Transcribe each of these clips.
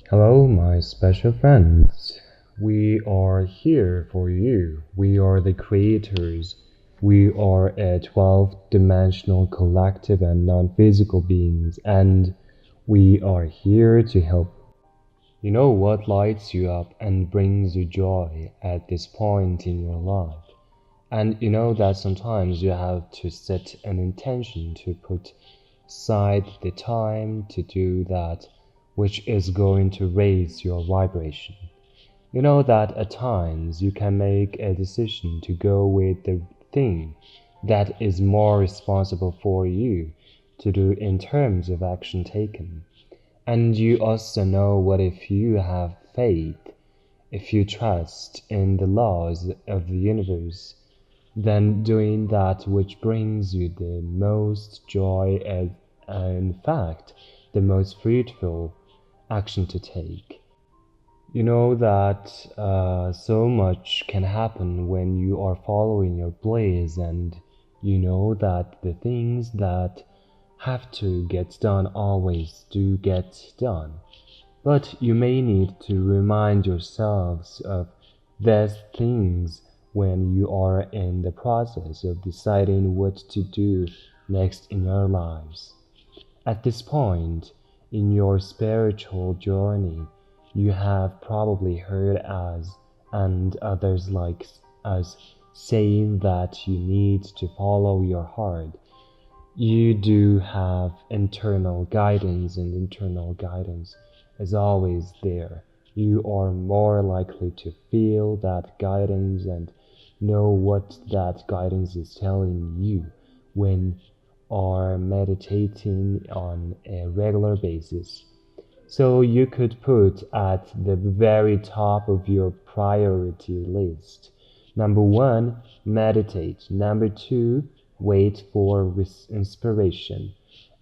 Hello, my special friends. We are here for you. We are the creators. We are a 12-dimensional collective and non-physical beings, and we are here to help. You know what lights you up and brings you joy at this point in your life. And you know that sometimes you have to set an intention to put aside the time to do that which is going to raise your vibration. You know that at times you can make a decision to go with the thing that is more responsible for you to do in terms of action taken. And you also know what if you have faith, if you trust in the laws of the universe, then doing that which brings you the most joy and, in fact, the most fruitful action to take. You know that so much can happen when you are following your blaze, and you know that the things that have to get done always do get done. But you may need to remind yourselves of these things when you are in the process of deciding what to do next in your lives. At this point in your spiritual journey, you have probably heard us and others like us saying that you need to follow your heart. You do have internal guidance, and internal guidance is always there. You are more likely to feel that guidance and know what that guidance is telling you when are meditating on a regular basis. So you could put at the very top of your priority list. Number one, meditate. Number two, wait for inspiration.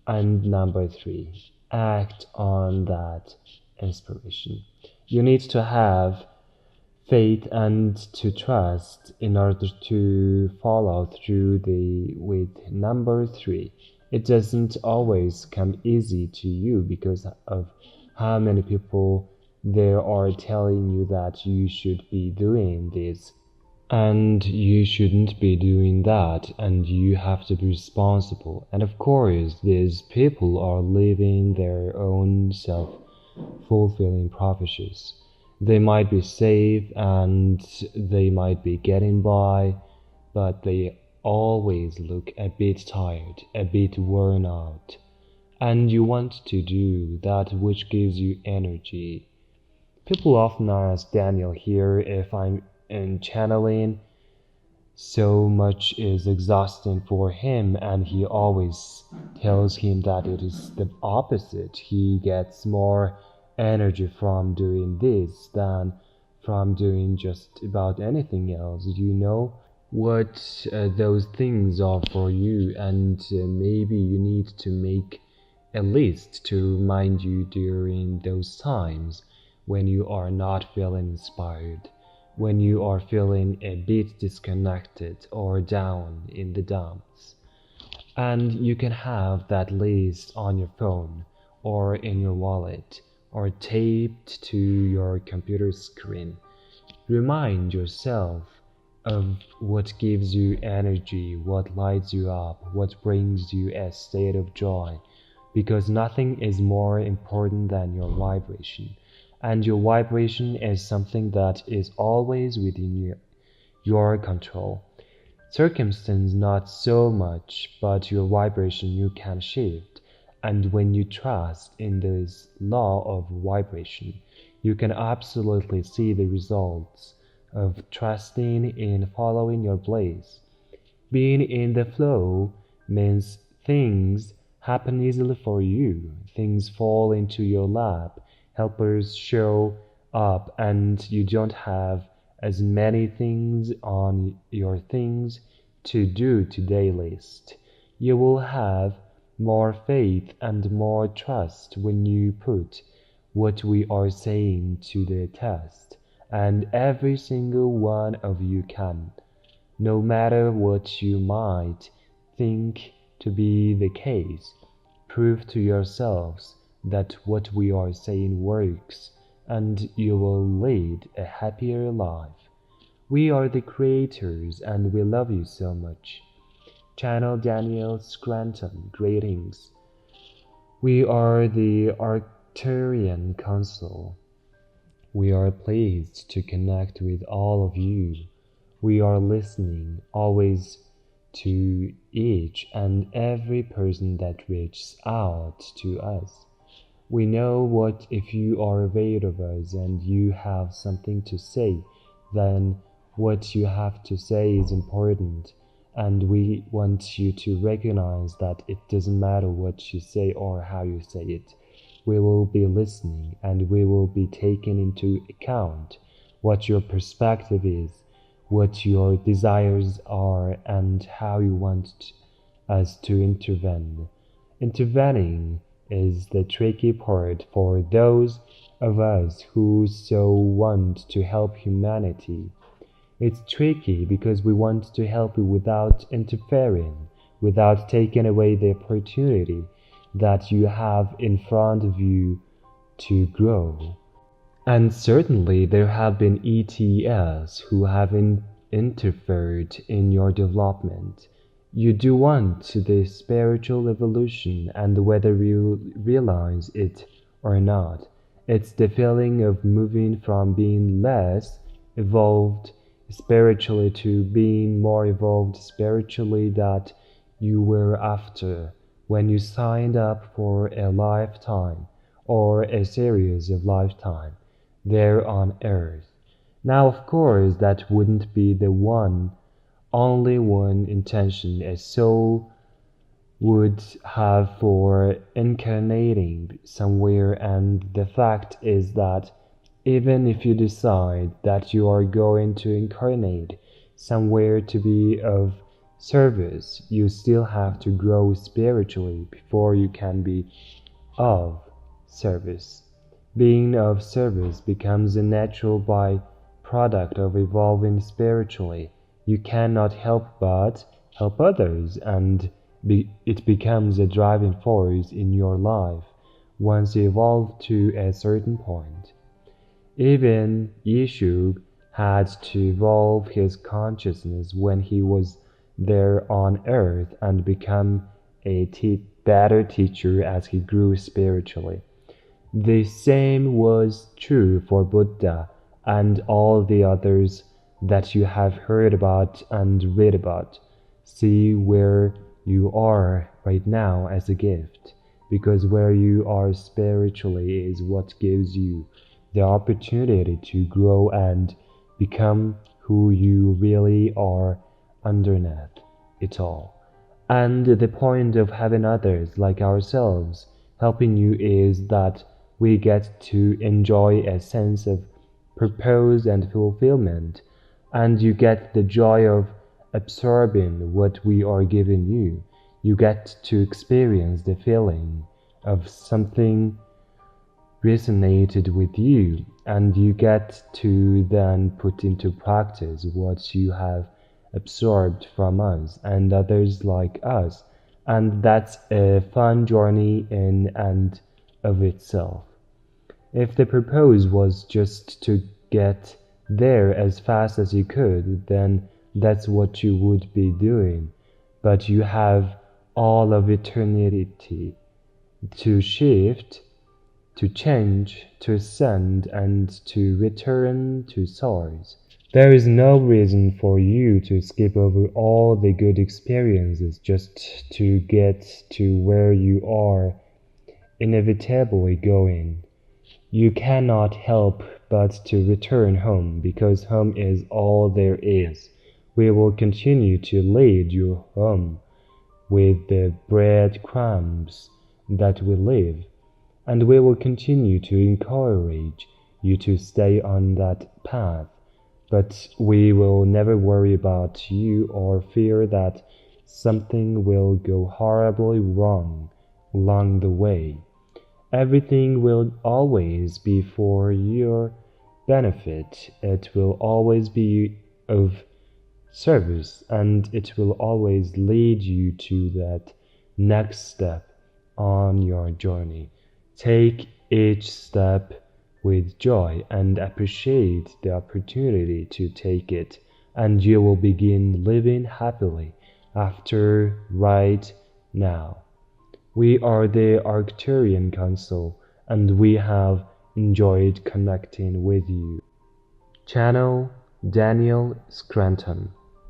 And number three, act on that inspiration. You need to have faith and to trust in order to follow through with number three. It doesn't always come easy to you because of how many people there are telling you that you should be doing this and you shouldn't be doing that, and you have to be responsible. And of course, these people are living their own self-fulfilling prophecies. They might be safe and they might be getting by, but they always look a bit tired, a bit worn out. And you want to do that which gives you energy. People often ask Daniel here if I'm in channeling. So much is exhausting for him, and he always tells him that it is the opposite. He gets more energy from doing this than from doing just about anything else. You know what those things are for you, and maybe you need to make a list to remind you during those times when you are not feeling inspired, when you are feeling a bit disconnected or down in the dumps. And you can have that list on your phone or in your wallet or taped to your computer screen. Remind yourself of what gives you energy, what lights you up, what brings you a state of joy, because nothing is more important than your vibration. And your vibration is something that is always within your control. Circumstance not so much, but your vibration you can shift. And when you trust in this law of vibration, you can absolutely see the results of trusting in following your blaze. Being in the flow means things happen easily for you. Things fall into your lap, helpers show up, and you don't have as many things on your things to do today list. You will have more faith and more trust when you put what we are saying to the test, and every single one of you can, no matter what you might think to be the case. Prove to yourselves that what we are saying works, and you will lead a happier life. We are the creators and we love you so much. Channel Daniel Scranton, greetings. We are the Arcturian Council. We are pleased to connect with all of you. We are listening always to each and every person that reaches out to us. We know what if you are aware of us and you have something to say, then what you have to say is important, and we want you to recognize that it doesn't matter what you say or how you say it. We will be listening and we will be taking into account what your perspective is, what your desires are, and how you want us to intervene. Intervening is the tricky part for those of us who so want to help humanity. It's tricky because we want to help you without interfering, without taking away the opportunity that you have in front of you to grow. And certainly there have been ETs who have interfered in your development. You do want the spiritual evolution, and whether you realize it or not, it's the feeling of moving from being less evolved spiritually to being more evolved spiritually that you were after when you signed up for a lifetime or a series of lifetimes there on earth. Now, of course, that wouldn't be the only one intention a soul would have for incarnating somewhere, and the fact is that even if you decide that you are going to incarnate somewhere to be of service, you still have to grow spiritually before you can be of service. Being of service becomes a natural byproduct of evolving spiritually. You cannot help but help others, and it becomes a driving force in your life once you evolve to a certain point. Even Yeshua had to evolve his consciousness when he was there on earth and become a better teacher as he grew spiritually. The same was true for Buddha and all the others that you have heard about and read about. See where you are right now as a gift, because where you are spiritually is what gives you the opportunity to grow and become who you really are underneath it all. And the point of having others like ourselves helping you is that we get to enjoy a sense of purpose and fulfillment, and you get the joy of absorbing what we are giving you. You get to experience the feeling of something resonated with you, and you get to then put into practice what you have absorbed from us and others like us, and that's a fun journey in and of itself. If the purpose was just to get there as fast as you could, then that's what you would be doing, but you have all of eternity to shift, to change, to ascend, and to return to source. There is no reason for you to skip over all the good experiences just to get to where you are inevitably going. You cannot help but to return home, because home is all there is. We will continue to lead you home with the breadcrumbs that we live, and we will continue to encourage you to stay on that path, but we will never worry about you or fear that something will go horribly wrong along the way. Everything will always be for your benefit. It will always be of service, and it will always lead you to that next step on your journey. Take each step with joy and appreciate the opportunity to take it, and you will begin living happily after right now. We are the Arcturian Council, and we have enjoyed connecting with you. Channel Daniel Scranton.